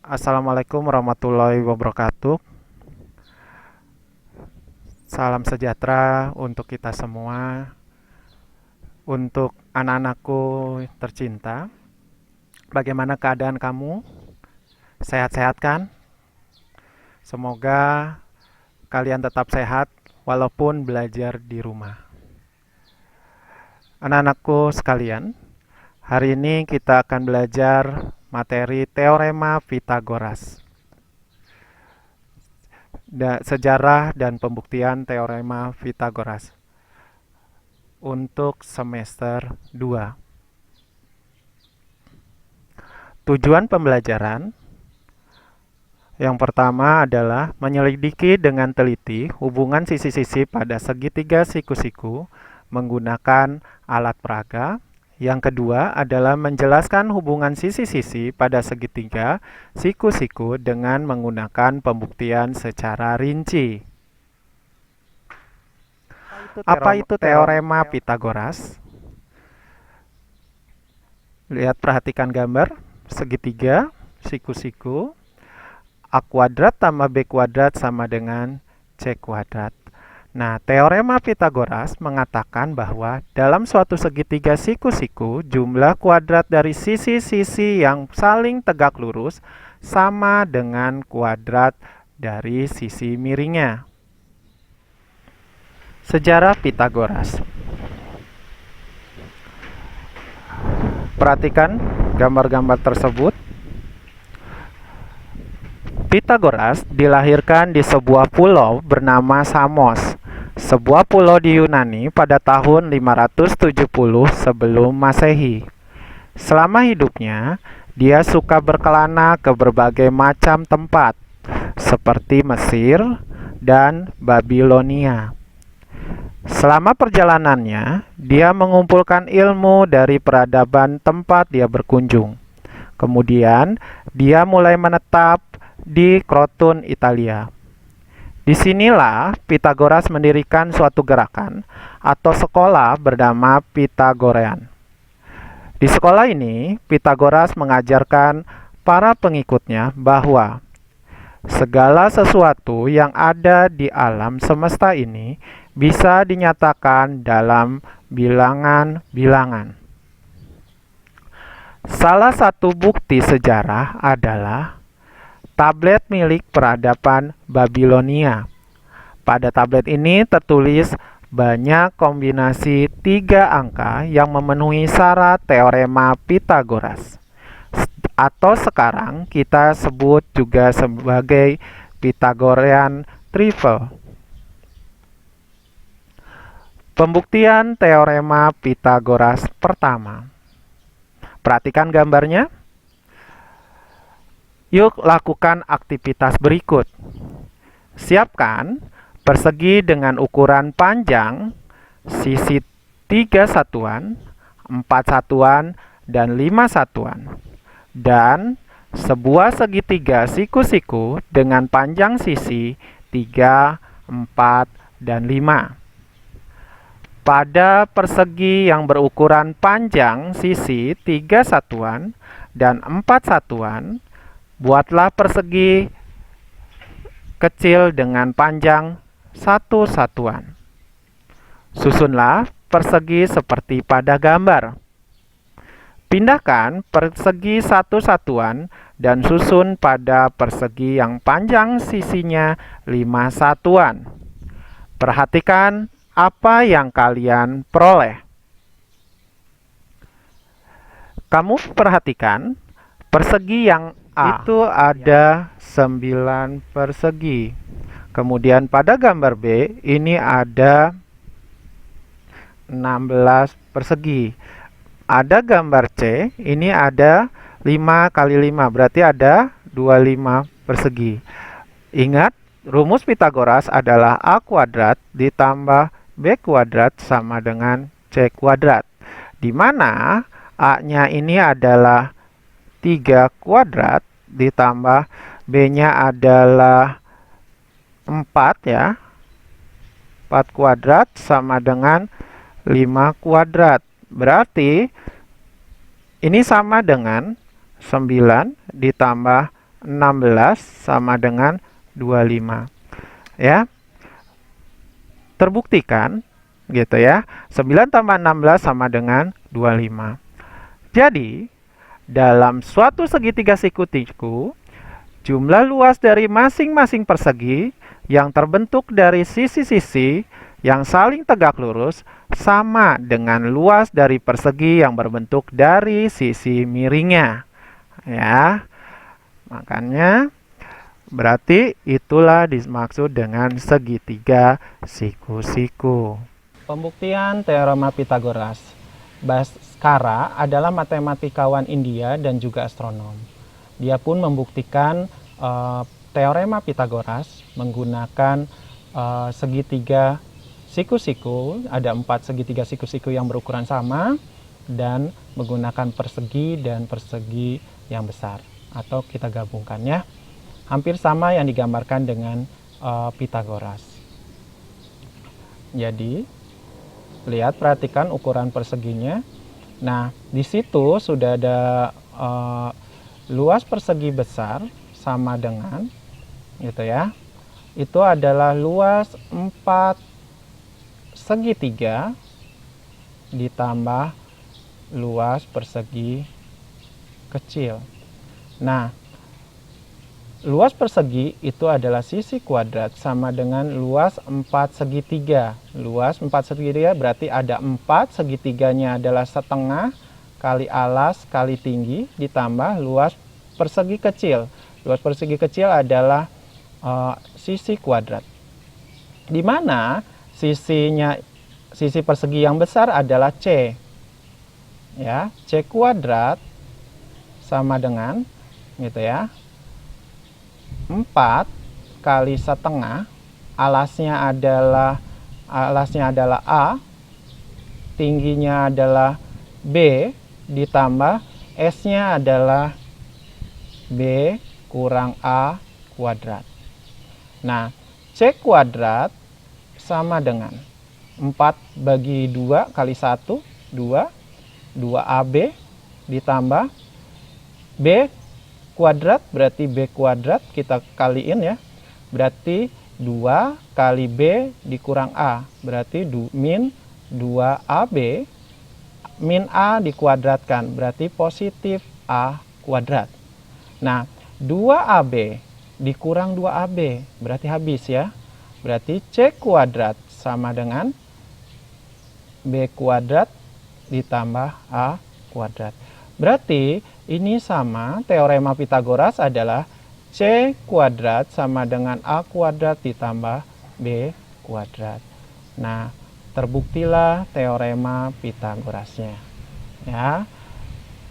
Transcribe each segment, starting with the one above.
Assalamualaikum warahmatullahi wabarakatuh. Salam sejahtera untuk kita semua, untuk anak-anakku tercinta. Bagaimana keadaan kamu? Sehat-sehat kan? Semoga kalian tetap sehat walaupun belajar di rumah. Anak-anakku sekalian, hari ini kita akan belajar materi Teorema Pitagoras. Sejarah dan pembuktian Teorema Pitagoras untuk semester 2. Tujuan pembelajaran yang pertama adalah menyelidiki dengan teliti hubungan sisi-sisi pada segitiga siku-siku menggunakan alat peraga. Yang kedua adalah menjelaskan hubungan sisi-sisi pada segitiga siku-siku dengan menggunakan pembuktian secara rinci. Apa itu teorema Pitagoras? Perhatikan gambar segitiga siku-siku. A kuadrat tambah B kuadrat sama dengan C kuadrat. Nah, teorema Pitagoras mengatakan bahwa dalam suatu segitiga siku-siku, jumlah kuadrat dari sisi-sisi yang saling tegak lurus sama dengan kuadrat dari sisi miringnya. Sejarah Pitagoras. Perhatikan gambar-gambar tersebut. Pitagoras dilahirkan di sebuah pulau bernama Samos, sebuah pulau di Yunani pada tahun 570 sebelum Masehi. Selama hidupnya, dia suka berkelana ke berbagai macam tempat, seperti Mesir dan Babilonia. Selama perjalanannya, dia mengumpulkan ilmu dari peradaban tempat dia berkunjung. Kemudian, dia mulai menetap di Crotone, Italia. Disinilah Pitagoras mendirikan suatu gerakan atau sekolah bernama Pitagorean. Di sekolah ini, Pitagoras mengajarkan para pengikutnya bahwa segala sesuatu yang ada di alam semesta ini bisa dinyatakan dalam bilangan-bilangan. Salah satu bukti sejarah adalah tablet milik peradaban Babilonia. Pada tablet ini tertulis banyak kombinasi 3 angka yang memenuhi syarat teorema Pitagoras. Atau sekarang kita sebut juga sebagai Pythagorean Triple. Pembuktian teorema Pitagoras pertama. Perhatikan gambarnya. Yuk lakukan aktivitas berikut. Siapkan persegi dengan ukuran panjang, sisi 3 satuan, 4 satuan, dan 5 satuan. Dan sebuah segitiga siku-siku dengan panjang sisi 3, 4, dan 5. Pada persegi yang berukuran panjang sisi 3 satuan dan 4 satuan, buatlah persegi kecil dengan panjang 1 satuan. Susunlah persegi seperti pada gambar. Pindahkan persegi 1 satuan dan susun pada persegi yang panjang sisinya 5 satuan. Perhatikan apa yang kalian peroleh. Kamu perhatikan persegi yang A itu ada 9 persegi. Kemudian pada gambar B ini ada 16 persegi. Ada gambar C ini ada 5 kali 5, berarti ada 25 persegi. Ingat, rumus Pitagoras adalah A kuadrat ditambah B kuadrat sama dengan C kuadrat, di mana A-nya ini adalah 3 kuadrat ditambah B-nya adalah 4 ya. 4 kuadrat sama dengan 5 kuadrat. Berarti ini sama dengan 9 ditambah 16 sama dengan 25. Ya, terbuktikan gitu ya. 9 tambah 16 sama dengan 25. Jadi, dalam suatu segitiga siku-siku, jumlah luas dari masing-masing persegi yang terbentuk dari sisi-sisi yang saling tegak lurus sama dengan luas dari persegi yang berbentuk dari sisi miringnya. Ya, makanya berarti itulah dimaksud dengan segitiga siku-siku. Pembuktian teorema Pythagoras. Bhaskara adalah matematikawan India dan juga astronom. Dia pun membuktikan teorema Pythagoras menggunakan segitiga siku-siku. Ada 4 segitiga siku-siku yang berukuran sama dan menggunakan persegi dan persegi yang besar. Atau kita gabungkannya. Hampir sama yang digambarkan dengan Pythagoras. Jadi, lihat, perhatikan ukuran perseginya. Nah, di situ sudah ada luas persegi besar sama dengan, gitu ya. Itu adalah luas 4 segitiga ditambah luas persegi kecil. Nah, luas persegi itu adalah sisi kuadrat sama dengan luas 4 segitiga. Luas 4 segitiga berarti ada 4 segitiganya adalah setengah kali alas kali tinggi ditambah luas persegi kecil. Luas persegi kecil adalah sisi kuadrat. Di mana sisi persegi yang besar adalah C. Ya, C kuadrat sama dengan gitu ya. 4 kali setengah, alasnya adalah A, tingginya adalah B, ditambah S-nya adalah B kurang A kuadrat. Nah, C kuadrat sama dengan 4 bagi 2 kali 1, 2, 2AB ditambah B kuadrat, berarti B kuadrat kita kaliin ya. Berarti 2 kali B dikurang A, berarti min 2AB, min A dikuadratkan, berarti positif A kuadrat. Nah, 2AB dikurang 2AB, berarti habis ya. Berarti C kuadrat sama dengan B kuadrat ditambah A kuadrat. Berarti ini sama, teorema Pythagoras adalah C kuadrat sama dengan A kuadrat ditambah B kuadrat. Nah, terbuktilah teorema Pythagorasnya. Ya.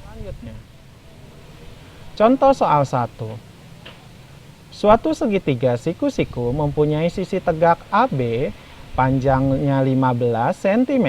Selanjutnya. Contoh soal 1. Suatu segitiga siku-siku mempunyai sisi tegak AB panjangnya 15 cm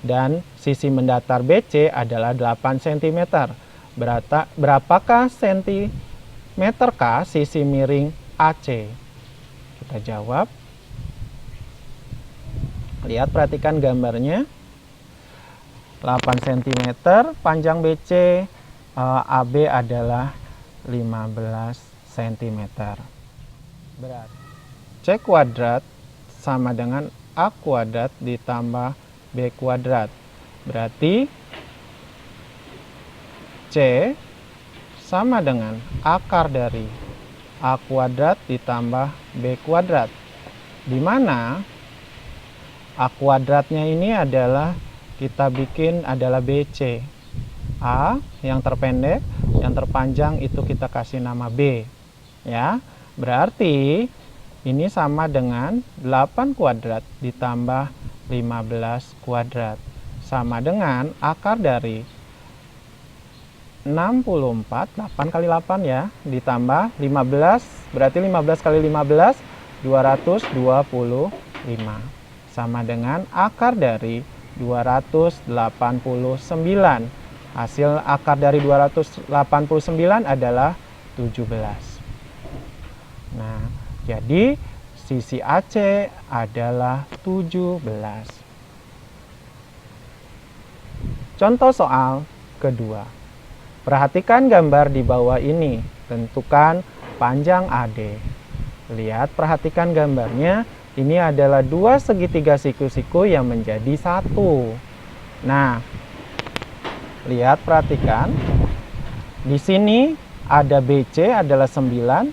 dan sisi mendatar BC adalah 8 cm. Berapakah sentimeterkah sisi miring AC? Kita jawab. Lihat, perhatikan gambarnya. 8 cm, panjang BC, AB adalah 15 cm. Berarti C kuadrat sama dengan A kuadrat ditambah B kuadrat. Berarti C sama dengan akar dari A kuadrat ditambah B kuadrat. Di mana A kuadratnya ini adalah kita bikin adalah BC. A yang terpendek, yang terpanjang itu kita kasih nama B. Ya, berarti ini sama dengan 8 kuadrat ditambah 15 kuadrat. Sama dengan akar dari 64, 8 kali 8 ya, ditambah 15, berarti 15 kali 15, 225. Sama dengan akar dari 289. Hasil akar dari 289 adalah 17. Nah, jadi sisi AC adalah 17. Contoh soal kedua. Perhatikan gambar di bawah ini. Tentukan panjang AD. Lihat, perhatikan gambarnya. Ini adalah dua segitiga siku-siku yang menjadi satu. Nah, lihat, perhatikan. Di sini ada BC adalah 9,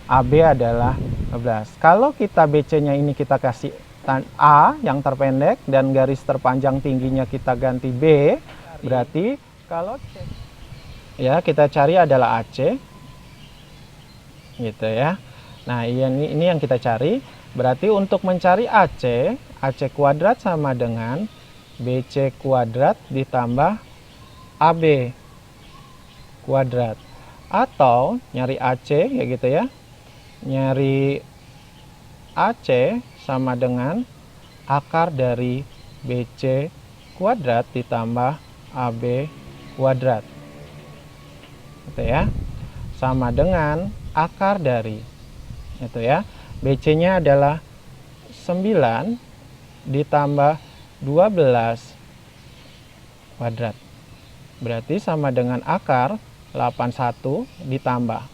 AB adalah 15. Kalau kita BC-nya ini kita kasih A yang terpendek dan garis terpanjang tingginya kita ganti B, berarti kalau ya kita cari adalah AC. Gitu ya. Nah, ini yang kita cari. Berarti untuk mencari AC, AC kuadrat sama dengan BC kuadrat ditambah AB kuadrat. Atau nyari AC ya gitu ya. Nyari AC sama dengan akar dari BC kuadrat ditambah AB kuadrat. Gitu ya. Sama dengan akar dari itu ya. BC-nya adalah 9 ditambah 12 kuadrat. Berarti sama dengan akar 81 ditambah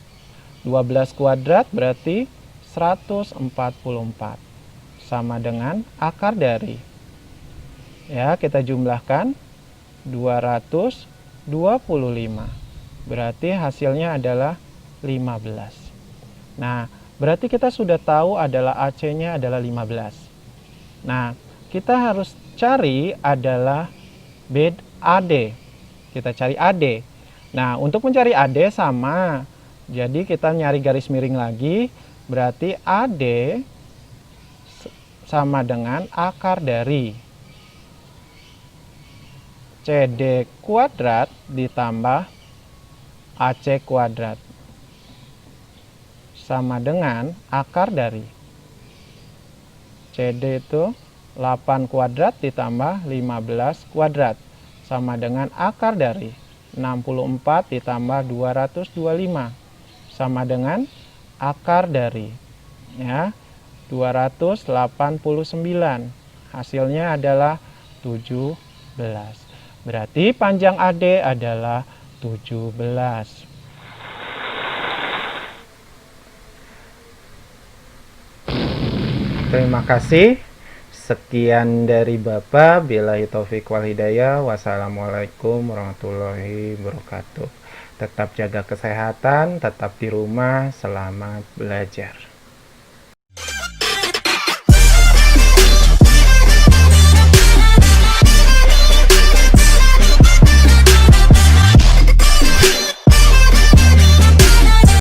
12 kuadrat berarti 144. Sama dengan akar dari, ya kita jumlahkan 225. Berarti hasilnya adalah 15. Nah, berarti kita sudah tahu adalah AC-nya adalah 15. Nah, kita harus cari adalah AD. Kita cari AD. Nah, untuk mencari AD sama. Jadi kita nyari garis miring lagi. Berarti AD sama dengan akar dari CD kuadrat ditambah AC kuadrat. Sama dengan akar dari CD itu 8 kuadrat ditambah 15 kuadrat. Sama dengan akar dari 64 ditambah 225. Sama dengan akar dari ya 289. Hasilnya adalah 17. Berarti panjang AD adalah 17. Terima kasih. Sekian dari Bapak. Billahi taufik wal hidayah. Wassalamualaikum warahmatullahi wabarakatuh. Tetap jaga kesehatan, tetap di rumah, selamat belajar.